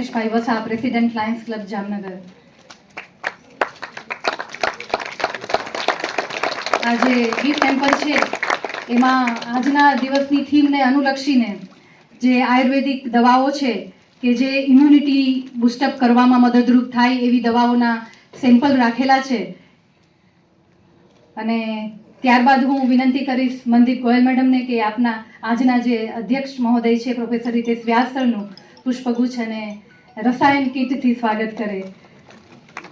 Ganeshbhai Vasa, president Lions club Jamnagar. આજે gift hamper છે એમાં આજના દિવસની થીમને અનુલક્ષીને જે આયુર્વેદિક દવાઓ છે કે જે ઇમ્યુનિટી બુસ્ટઅપ કરવામાં મદદરૂપ થાય એવી દવાઓના સેમ્પલ રાખેલા છે. અને ત્યારબાદ હું વિનંતી કરીશ મનદીપ ગોયલ મેડમને કે આપના આજના જે અધ્યક્ષ મહોદય છે પ્રોફેસર હિતેશ વ્યાસ સરનું પુષ્પગુચ્છ અને રસાયણ કીટથી સ્વાગત કરે.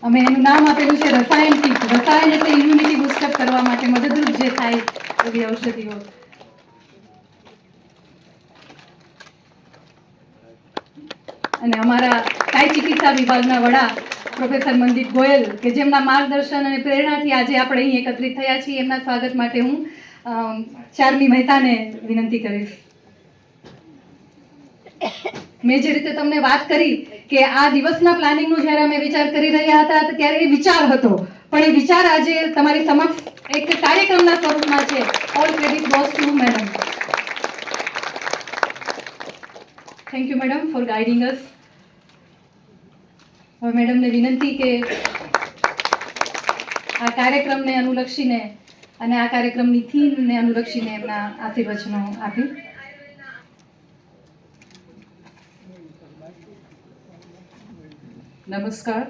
અમે એનું નામ આપેલું છે રસાયણ કીટ. રસાયણ એટલે ઇમ્યુનિટી બુસ્ટઅપ કરવા માટે મદદરૂપ જે થાય એવી ઔષધિઓ. અને અમારા કાય ચિકિત્સા વિભાગના વડા પ્રોફેસર મનદીપ ગોયલ કે જેમના માર્ગદર્શન અને પ્રેરણાથી આજે આપણે અહીં એકત્રિત થયા છીએ, એમના સ્વાગત માટે હું ચાર્મી મહેતાને વિનંતી કરીશ. મેં જે રીતે તમને વાત કરી કે આ દિવસના પ્લાનિંગનું જ્યારે અમે વિચાર કરી રહ્યા હતા ત્યારે એ વિચાર હતો, પણ એ વિચાર આજે તમારી સમક્ષ એક કાર્યક્રમના સ્વરૂપમાં છે. All credit goes to madam. Thank you madam for guiding us. હવે મેડમને વિનંતી કે આ કાર્યક્રમને અનુલક્ષીને અને આ કાર્યક્રમની થીમને અનુલક્ષીને એમના આશીર્વચનો આપી. नमस्कार,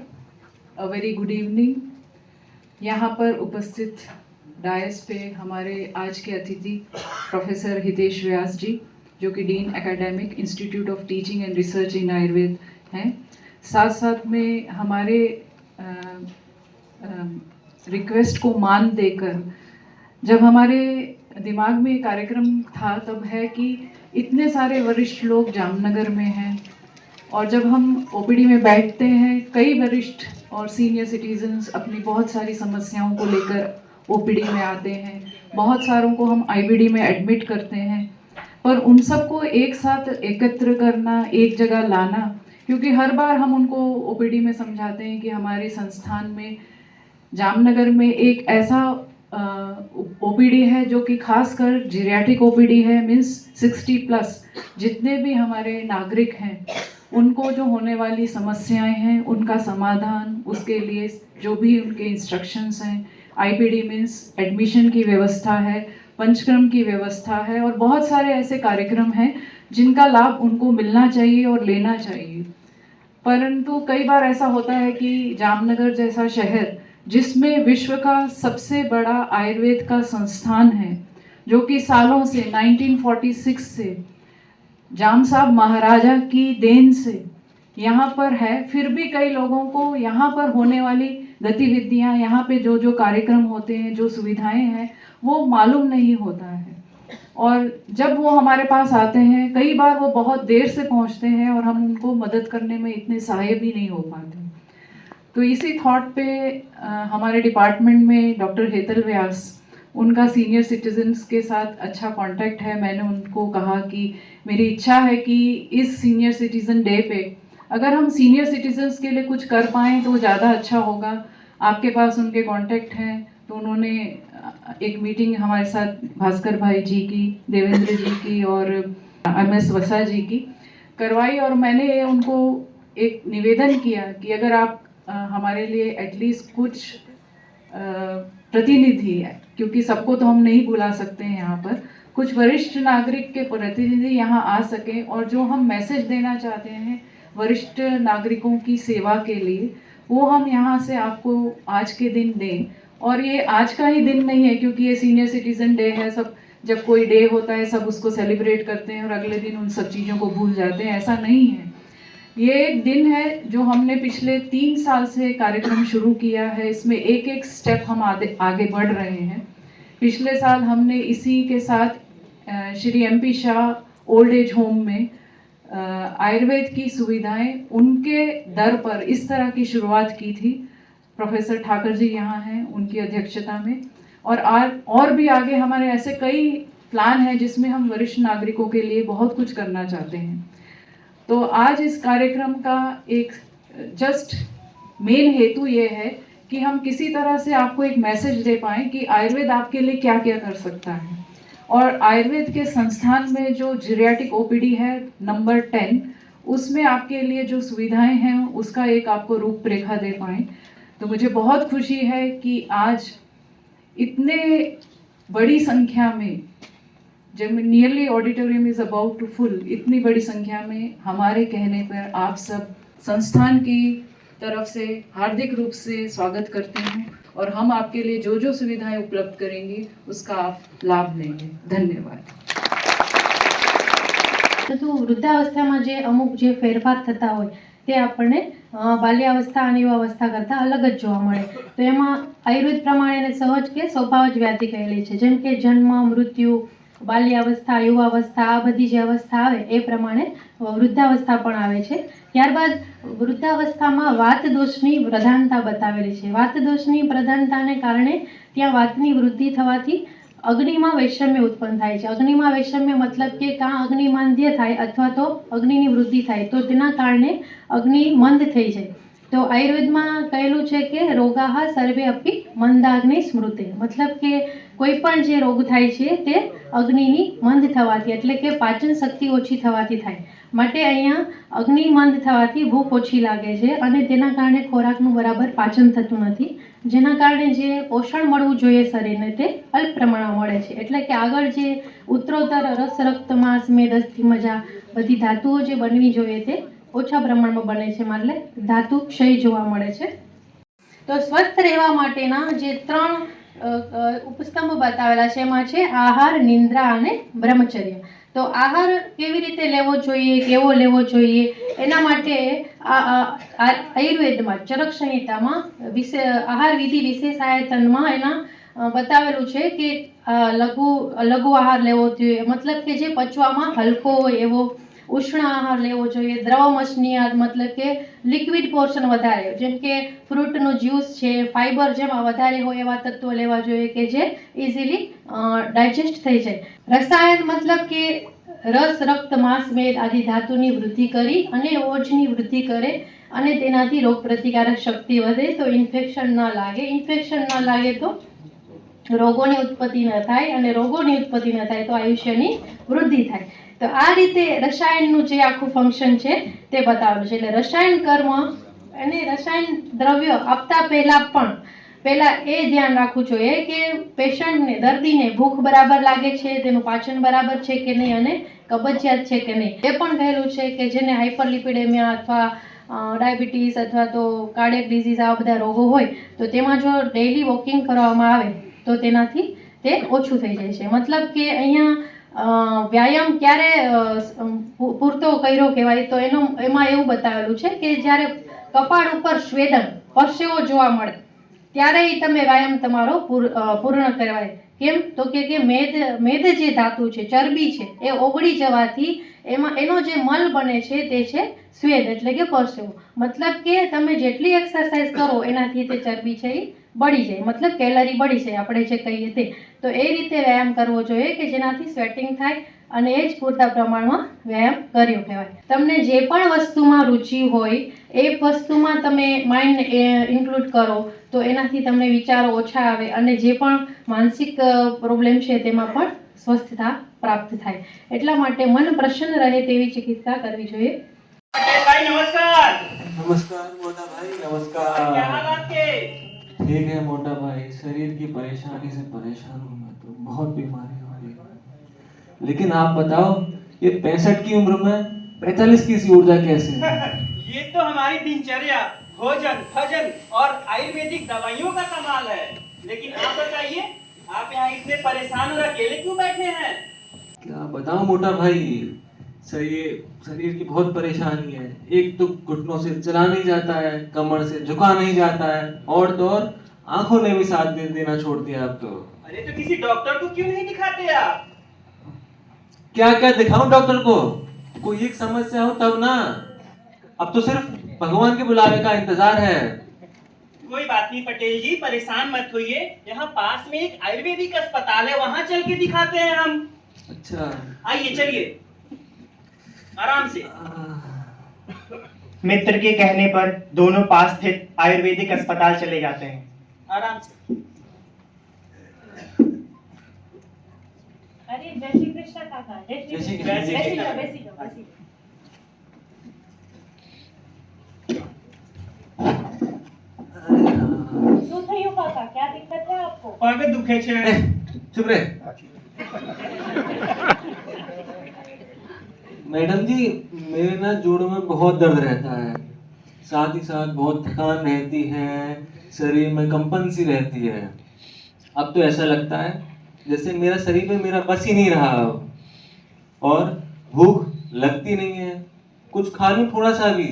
अ वेरी गुड इवनिंग. यहाँ पर उपस्थित डायस पे हमारे आज के अतिथि प्रोफेसर हितेश व्यास जी, जो कि dean academic institute of teaching and research इन आयुर्वेद हैं. साथ साथ में हमारे रिक्वेस्ट को मान देकर जब हमारे दिमाग में कार्यक्रम था तब है कि इतने सारे वरिष्ठ लोग जामनगर में हैं और जब हम ओपीडी में बैठते हैं कई वरिष्ठ और सीनियर सिटीजन्स अपनी बहुत सारी समस्याओं को लेकर ओपीडी में आते हैं. बहुत सारों को हम आईबीडी में एडमिट करते हैं, पर उन सबको एक साथ एकत्र करना, एक जगह लाना, क्योंकि हर बार हम उनको ओपीडी में समझाते हैं कि हमारे संस्थान में जामनगर में एक ऐसा ओपीडी है जो कि खासकर जीरियाट्रिक ओपीडी है, मीन्स 60+ जितने भी हमारे नागरिक हैं उनको जो होने वाली समस्याएं हैं उनका समाधान, उसके लिए जो भी उनके इंस्ट्रक्शंस हैं, आईपीडी मीन्स एडमिशन की व्यवस्था है, पंचक्रम की व्यवस्था है और बहुत सारे ऐसे कार्यक्रम हैं जिनका लाभ उनको मिलना चाहिए और लेना चाहिए. परंतु कई बार ऐसा होता है कि जामनगर जैसा शहर जिसमें विश्व का सबसे बड़ा आयुर्वेद का संस्थान है, जो कि सालों से 1946 से जाम साहब महाराजा की देन से यहाँ पर है, फिर भी कई लोगों को यहाँ पर होने वाली गतिविधियाँ, यहाँ पे जो जो कार्यक्रम होते हैं, जो सुविधाएं हैं, वो मालूम नहीं होता है. और जब वो हमारे पास आते हैं कई बार वो बहुत देर से पहुँचते हैं और हम उनको मदद करने में इतने सहाय भी नहीं हो पाते. तो इसी थॉट पे हमारे डिपार्टमेंट में डॉक्टर हेतल व्यास, उनका सीनियर सिटीजन्स के साथ अच्छा कांटेक्ट है. मैंने उनको कहा कि मेरी इच्छा है कि इस सीनियर सिटीज़न डे पे अगर हम सीनियर सिटीजन्स के लिए कुछ कर पाएँ तो ज़्यादा अच्छा होगा. आपके पास उनके कांटेक्ट हैं, तो उन्होंने एक मीटिंग हमारे साथ भास्कर भाई जी की, देवेंद्र जी की और MS वसा जी की करवाई. और मैंने उनको एक निवेदन किया कि अगर आप हमारे लिए एटलीस्ट कुछ प्रतिनिधि है, क्योंकि सबको तो हम नहीं बुला सकते हैं यहाँ पर, कुछ वरिष्ठ नागरिक के प्रतिनिधि यहाँ आ सकें और जो हम मैसेज देना चाहते हैं वरिष्ठ नागरिकों की सेवा के लिए, वो हम यहाँ से आपको आज के दिन दें. और ये आज का ही दिन नहीं है, क्योंकि ये सीनियर सिटीज़न डे है, सब जब कोई डे होता है सब उसको सेलिब्रेट करते हैं और अगले दिन उन सब चीज़ों को भूल जाते हैं. ऐसा नहीं है. ये एक दिन है जो हमने पिछले 3 साल से कार्यक्रम शुरू किया है. इसमें एक एक स्टेप हम आगे बढ़ रहे हैं. पिछले साल हमने इसी के साथ Shri MP Shah old age home में आयुर्वेद की सुविधाएं उनके दर पर इस तरह की शुरुआत की थी. प्रोफेसर ठाकर जी यहाँ हैं, उनकी अध्यक्षता में. और भी आगे हमारे ऐसे कई प्लान हैं जिसमें हम वरिष्ठ नागरिकों के लिए बहुत कुछ करना चाहते हैं. तो आज इस कार्यक्रम का एक जस्ट मेन हेतु ये है कि हम किसी तरह से आपको एक मैसेज दे पाएँ कि आयुर्वेद आपके लिए क्या क्या कर सकता है. और आयुर्वेद के संस्थान में जो जीरियाट्रिक OPD है नंबर 10, उसमें आपके लिए जो सुविधाएं हैं उसका एक आपको रूपरेखा दे पाएं। तो मुझे बहुत खुशी है कि आज इतने बड़ी संख्या में, जब nearly auditorium is about to full, इतनी बड़ी संख्या में हमारे कहने पर आप सब संस्थान की तरफ से हार्दिक रूप से स्वागत करते हैं और हम आपके लिए जो जो सुविधाएं उपलब्ध करेंगे उसका आप लाभ लेंगे। धन्यवाद। તો વૃદ્ધાવસ્થામાં જે અમુક જે ફેરફાર થતા હોય તે આપણને બાલ્યાવસ્થા અને યુવાવસ્થા કરતાં અલગ જ જોવા મળે. તો એમાં આયુર્વેદ પ્રમાણે એને સહજ કે સ્વભાવ જ વ્યાધિ કહેલી છે. જેમ કે જન્મ, મૃત્યુ, બાલ્યાવસ્થા, યુવાવસ્થા, આ બધી જે અવસ્થા આવે એ પ્રમાણે વૃદ્ધાવસ્થા પણ આવે છે. ત્યારબાદ વૃદ્ધાવસ્થામાં વાત દોષની પ્રધાનતા બતાવેલી છે. વાત દોષની પ્રધાનતાને કારણે ત્યાં વાતની વૃદ્ધિ થવાથી અગ્નિમાં વૈષમ્ય ઉત્પન્ન થાય છે. અગ્નિમાં વૈષમ્ય મતલબ કે કાં અગ્નિમાંદ્ય થાય અથવા તો અગ્નિની વૃદ્ધિ થાય, તો તેના કારણે અગ્નિ મંદ થઈ જાય. તો આયુર્વેદમાં કહેલું છે કે રોગાહ સર્વે અપી મંદાગ્નિ સ્મૃતે, મતલબ કે કોઈ પણ જે રોગ થાય છે તે અગ્નિની મંદ થવાથી, એટલે કે પાચન શક્તિ ઓછી થવાથી થાય. માટે અહીંયા અગ્નિ મંદ થવાથી ભૂખ ઓછી લાગે છે અને તેના કારણે ખોરાકનું બરાબર પાચન થતું નથી, જેના કારણે જે પોષણ મળવું જોઈએ શરીરને તે અલ્પ પ્રમાણમાં મળે છે. એટલે કે આગળ જે ઉત્તરોત્તર રસ, રક્ત, માંસ, મેદ, અસ્થિ, મજા બધી ધાતુઓ જે બનવી જોઈએ તે ઓછા પ્રમાણમાં બને છે, એટલે ધાતુ ક્ષય જોવા મળે છે. તો સ્વસ્થ રહેવા માટેના જે 3 ઉપસ્તંભ બતાવેલા છે એમાં છે આહાર, નિંદ્રા અને બ્રહ્મચર્ય. તો આહાર કેવી રીતે લેવો જોઈએ, કેવો લેવો જોઈએ, એના માટે આયુર્વેદમાં ચરક સંહિતામાં આહાર વિધિ વિશેષ આયતનમાં એના બતાવેલું છે કે લઘુ આહાર લેવો જોઈએ, મતલબ કે જે પચવામાં હલકો હોય એવો. ઉષ્ણ આહાર લેવો જોઈએ. દ્રવમસનીયાત મતલબ કે લિક્વિડ પોર્શન વધારે, જેમ કે ફ્રૂટનું જ્યુસ છે, ફાઈબર જેમાં વધારે હોય એવા તત્વો લેવા જોઈએ કે જે ઇઝીલી ડાયજેસ્ટ થઈ જાય. રસાયણ મતલબ કે રસ, રક્ત, માંસ, મેદ આદિ ધાતુની વૃદ્ધિ કરી અને ઓજની વૃદ્ધિ કરે અને તેનાથી રોગ પ્રતિકારક શક્તિ વધે, તો ઇન્ફેક્શન ન લાગે. ઇન્ફેક્શન ન લાગે તો રોગોની ઉત્પત્તિ ન થાય અને રોગોની ઉત્પત્તિ ન થાય તો આયુષ્યની વૃદ્ધિ થાય. તો આ રીતે રસાયણનું જે આખું ફંક્શન છે તે બતાવેલું છે. એટલે રસાયણ કર્મ અને રસાયણ દ્રવ્ય આપતા પહેલા એ ધ્યાન રાખવું જોઈએ કે પેશન્ટને, દર્દીને ભૂખ બરાબર લાગે છે, તેનું પાચન બરાબર છે કે નહીં અને કબજિયાત છે કે નહીં. એ પણ કહેલું છે કે જેને હાઇપરલિપિડેમિયા અથવા ડાયાબિટીસ અથવા તો કાર્ડિયક ડિઝીઝ આવા બધા રોગો હોય તો તેમાં જો ડેઇલી વોકિંગ કરવામાં આવે તો તેનાથી તે ઓછું થઈ જાય છે. મતલબ કે અહીંયા વ્યાયામ ક્યારે પૂરતો કર્યો કહેવાય, તો એમાં એવું બતાવેલું છે કે જ્યારે કપાળ ઉપર સ્વેદન, પરસેવો જોવા મળે ત્યારે તમે વ્યાયામ તમારો પૂર્ણ કહેવાય. કેમ તો કે મેદ જે ધાતુ છે, ચરબી છે, એ ઓગળી જવાથી એનો જે મલ બને છે તે છે સ્વેદ, એટલે કે પરસેવો. મતલબ કે તમે જેટલી એક્સરસાઇઝ કરો એનાથી તે ચરબી છે એ બળી જાય, મતલબ કેલરી બળી જાય આપણે જે કહીએ તે. તો એ રીતે વ્યાયામ કરવો જોઈએ કે જેનાથી સ્વેટિંગ થાય અને એ જ પૂરતા પ્રમાણમાં વ્યાયામ કર્યો કહેવાય. તમને જે પણ વસ્તુમાં રુચિ હોય એ વસ્તુમાં તમે માઇન્ડ ઇન્ક્લુડ કરો તો એનાથી તમને વિચારો ઓછા આવે અને જે પણ માનસિક પ્રોબ્લેમ છે તેમાં પણ સ્વસ્થતા પ્રાપ્ત થાય. એટલા માટે મન પ્રસન્ન રહે તેવી ચિકિત્સા કરવી જોઈએ. भाई नमस्कार। नमस्कार मोटा भाई, नमस्कार। क्या हाल आपके? ठीक है मोटा भाई, शरीर की परेशानी से परेशान हूँ मैं तो, बहुत बीमारी हो रही है। लेकिन आप बताओ, ये 65 की उम्र में 45 की सी ऊर्जा कैसे है? ये तो हमारी दिनचर्या, भोजन, भजन और आयुर्वेदिक दवाइयों का कमाल है। लेकिन आप बताइए, आप यहाँ इतने परेशान और अकेले क्यों बैठे हैं? क्या बताऊं मोटा भाई, शरीर की बहुत परेशानी है। एक तो घुटनों से चला नहीं जाता है, कमर से झुका नहीं जाता है, और तो और आंखों ने भी साथ देना छोड़ दिया अब तो। अरे तो किसी डॉक्टर को क्यों नहीं दिखाते आप? क्या क्या दिखाऊं डॉक्टर को? कोई एक समस्या हो तब ना, अब तो सिर्फ भगवान के बुलावे का इंतजार है। कोई बात नहीं पटेल जी, परेशान मत होइए। यहाँ पास में एक आयुर्वेदिक अस्पताल है, वहाँ चल के दिखाते हैं हम। अच्छा, आइए चलिए, आराम से। मित्र के कहने पर दोनों पास स्थित आयुर्वेदिक अस्पताल चले जाते हैं। आराम से। अरे जय श्री कृष्ण काका, जय श्री जय श्री कृष्ण। कृष्ण। बेसी जाओ, बेसी जाओ, बेसी जाओ। खेचे ए, चुप रहे। मैडम जी, मेरे ना जोड़ों में बहुत दर्द रहता है, साथ ही साथ बहुत थकान रहती है, शरीर में कंपन सी रहती है। अब तो ऐसा लगता है जैसे मेरा शरीर में मेरा बस ही नहीं रहा अब। और भूख लगती नहीं है, कुछ खा लूं थोड़ा सा भी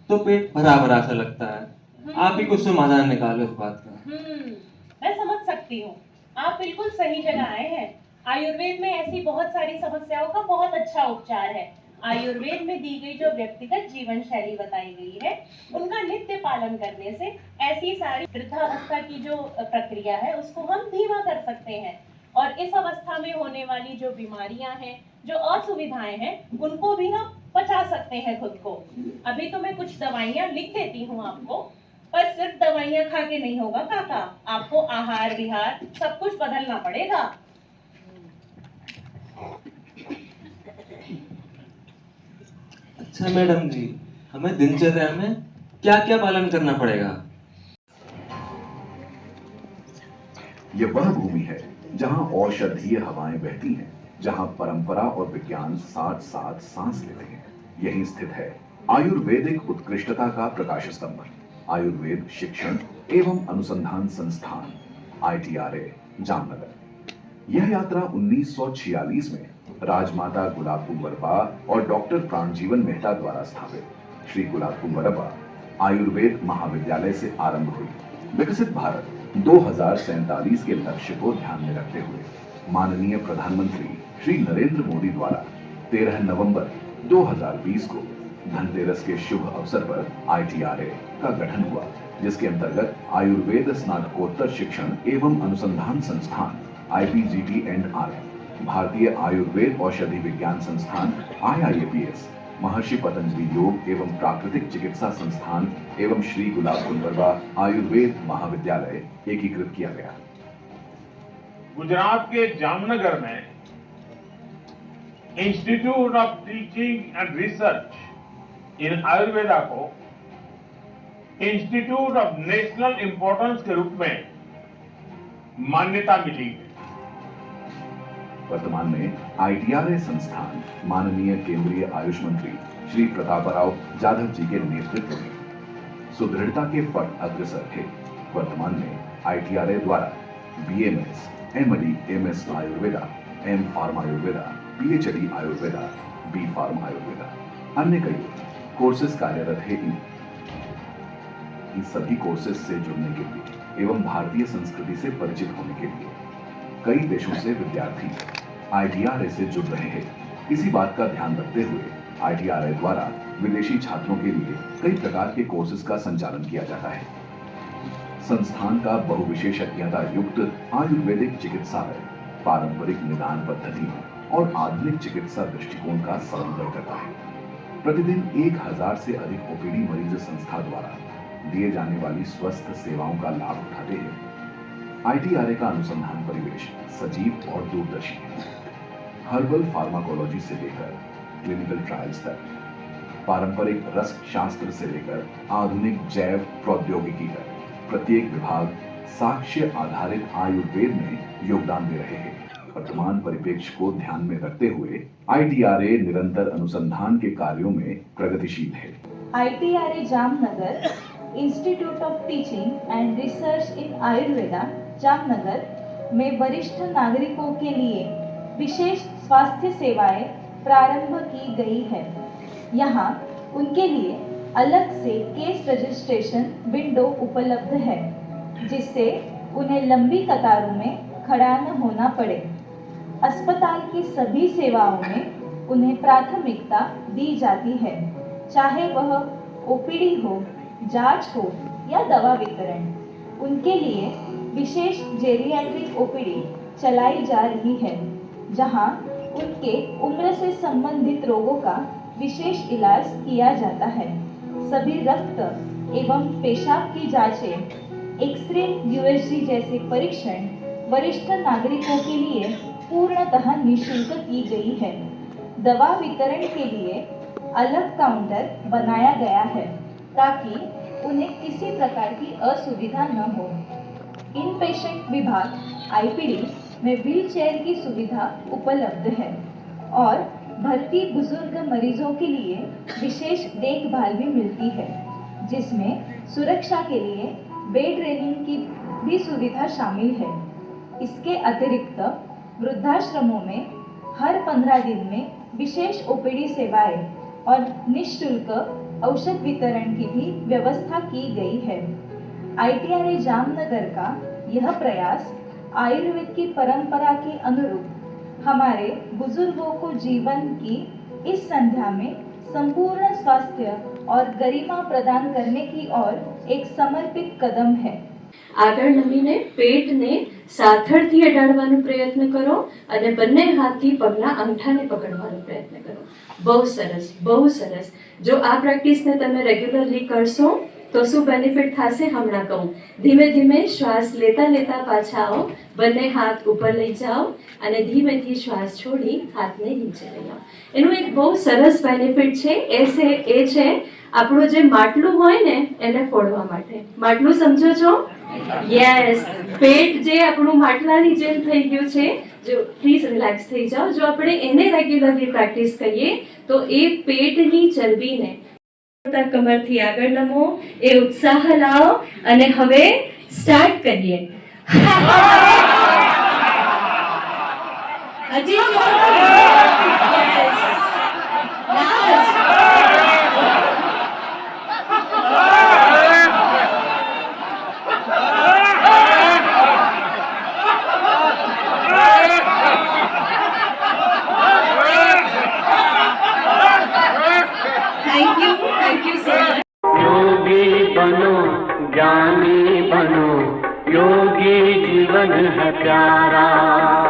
तो पेट भरा भरा सा लगता है। आप ही कुछ समाधान निकालो इस बात का। मैं समझ सकती हूँ। आप बिल्कुल सही जगह आए हैं। आयुर्वेद में ऐसी बहुत सारी समस्याओं का बहुत अच्छा उपचार है। आयुर्वेद में दी गई जो व्यक्तिगत जीवन शैली बताई गई है, उनका नित्य पालन करने से ऐसी सारी वृद्धावस्था की जो प्रक्रिया है उसको हम धीमा कर सकते हैं। और इस अवस्था में होने वाली जो बीमारियां हैं, जो असुविधाएं हैं, उनको भी हम बचा सकते हैं खुद को। अभी तो मैं कुछ दवाइयां लिख देती हूँ आपको, पर सिर्फ दवाइयां खा के नहीं होगा काका, आपको आहार विहार सब कुछ बदलना पड़ेगा। अच्छा मैडम जी, हमें दिनचर्या में क्या क्या पालन करना पड़ेगा? ये वह भूमि है जहां औषधीय हवाएं बहती हैं, जहां परंपरा और विज्ञान साथ साथ सांस लेते हैं। यहीं स्थित है आयुर्वेदिक उत्कृष्टता का प्रकाश स्तंभ, आयुर्वेद शिक्षण एवं अनुसंधान संस्थान ITRA जामनगर। यह यात्रा 1946 में राजमाता गुलाब वर्मा और डॉक्टर प्राणजीवन मेहता द्वारा स्थापित श्री गुलाब वर्मा आयुर्वेद महाविद्यालय से आरंभ हुई। विकसित भारत 2047 के लक्ष्य को ध्यान में रखते हुए माननीय प्रधानमंत्री श्री नरेंद्र मोदी द्वारा 13 नवंबर 2020 को धनतेरस के शुभ अवसर पर ITRA का गठन हुआ, जिसके अंतर्गत आयुर्वेद स्नातकोत्तर शिक्षण एवं अनुसंधान संस्थान IPGT&RM, भारतीय आयुर्वेद औषधि विज्ञान संस्थान IIAPS, महर्षि पतंजलि योग एवं प्राकृतिक चिकित्सा संस्थान एवं श्री गुलाब वर्मा आयुर्वेद महाविद्यालय एकीकृत किया गया। गुजरात के जामनगर में institute of teaching and research इन आयुर्वेदा को इंस्टीट्यूट ऑफ नेशनल इंपॉर्टेंस के रूप में मान्यता मिली है। वर्तमान में ITRA संस्थान माननीय केंद्रीय आयुष मंत्री श्री प्रतापराव जाधव जी के नेतृत्व में सुदृढ़ता के पथ अग्रसर है। वर्तमान में ITRA द्वारा BMS, MD, MS Ayurveda, M pharm Ayurveda, PhD Ayurveda, B pharm Ayurveda, अन्य कई कोर्सेज कार्यरत है। इन सभी कोर्सेज से जुड़ने के लिए एवं भारतीय संस्कृति से परिचित होने के लिए कई देशों से विद्यार्थी ITRA से जुड़ रहे हैं। इसी बात का ध्यान रखते हुए ITRA द्वारा विदेशी छात्रों के लिए कई प्रकार के कोर्सेज का संचालन किया जाता है। संस्थान का बहुविशेषज्ञता युक्त आयुर्वेदिक चिकित्सालय पारंपरिक निदान पद्धतियों और आधुनिक चिकित्सा दृष्टिकोण का समन्वय करता है। प्रतिदिन 1000 से अधिक OPD मरीज संस्था द्वारा दिए जाने वाली स्वस्थ सेवाओं का लाभ उठाते हैं। ITRA का अनुसंधान परिवेश सजीव और दूरदर्शी है। हर्बल फार्माकोलॉजी से लेकर क्लिनिकल ट्रायल्स तक, पारंपरिक रस शास्त्र से लेकर आधुनिक जैव प्रौद्योगिकी तक, प्रत्येक विभाग साक्ष्य आधारित आयुर्वेद में योगदान दे रहे हैं। वर्तमान परिप्रेक्ष्य को ध्यान में रखते हुए ITRA निरंतर अनुसंधान के कार्यों में प्रगतिशील है। ITRA Jamnagar institute of teaching and research इन आयुर्वेदा जामनगर में वरिष्ठ नागरिकों के लिए विशेष स्वास्थ्य सेवाएं प्रारंभ की गई है। यहाँ उनके लिए अलग से केस रजिस्ट्रेशन विंडो उपलब्ध है, जिससे उन्हें लंबी कतारों में खड़ा न होना पड़े। अस्पताल की सभी सेवाओं में उन्हें प्राथमिकता दी जाती है, चाहे वह OPD हो, जांच हो या दवा वितरण। उनके लिए विशेष जेरियाट्रिक OPD चलाई जा रही है, जहां उनके उम्र से संबंधित रोगों का विशेष इलाज किया जाता है। सभी रक्त एवं पेशाब की जांचें, एक्सरे, USG जैसे परीक्षण वरिष्ठ नागरिकों के लिए पूर्णतः निःशुल्क की गई है। दवा वितरण के लिए अलग काउंटर बनाया गया है, ताकि उन्हें किसी प्रकार की असुविधा न हो। इन पेशेंट विभाग आईपीडी में व्हीलचेयर की सुविधा उपलब्ध है और भर्ती बुजुर्ग मरीजों के लिए विशेष देखभाल भी मिलती है, जिसमें सुरक्षा के लिए बेड रेलिंग की भी सुविधा शामिल है। इसके अतिरिक्त वृद्धाश्रमों में हर 15 दिन में विशेष ओपीडी सेवाएं और निःशुल्क औषध वितरण की भी व्यवस्था की गई है। आईटीआरए जामनगर का यह प्रयास आयुर्वेद की परंपरा के अनुरूप हमारे बुजुर्गों को जीवन की इस संध्या में संपूर्ण स्वास्थ्य और गरिमा प्रदान करने की ओर एक समर्पित कदम है। આગળ નમીને પેટને સાથળથી અડાડવાનો પ્રયત્ન કરો અને બંને હાથથી પગના અંગઠાને પકડવાનો પ્રયત્ન કરો. બહુ સરસ, બહુ સરસ. જો આ પ્રેક્ટિસને તમે રેગ્યુલરલી કરશો તો શું બેનિફિટ થશે હમણાં કહું. ધીમે ધીમે શ્વાસ લેતા લેતા પાછા આવો, બંને હાથ ઉપર લઈ જાઓ અને ધીમેથી શ્વાસ છોડી હાથને નીચે લઈ આવો. એનું એક બહુ સરસ બેનિફિટ છે એ છે આપણું જે માટલું હોય ને એને ફોડવા માટે. માટલું સમજો છો? યસ, પેટ જે આપણું માટલાની જેમ થઈ ગયું છે. જો પ્લીઝ રિલેક્સ થઈ જાઓ. જો આપણે એને રેગ્યુલરલી પ્રેક્ટિસ કરીએ તો એ પેટની ચરબીને કમરથી આગળ નમો, એ ઉત્સાહ લાવો અને હવે સ્ટાર્ટ કરીએ. હજી थैंक यू सो मच. योगी बनो, ज्ञानी बनो, योगी जीवन है प्यारा.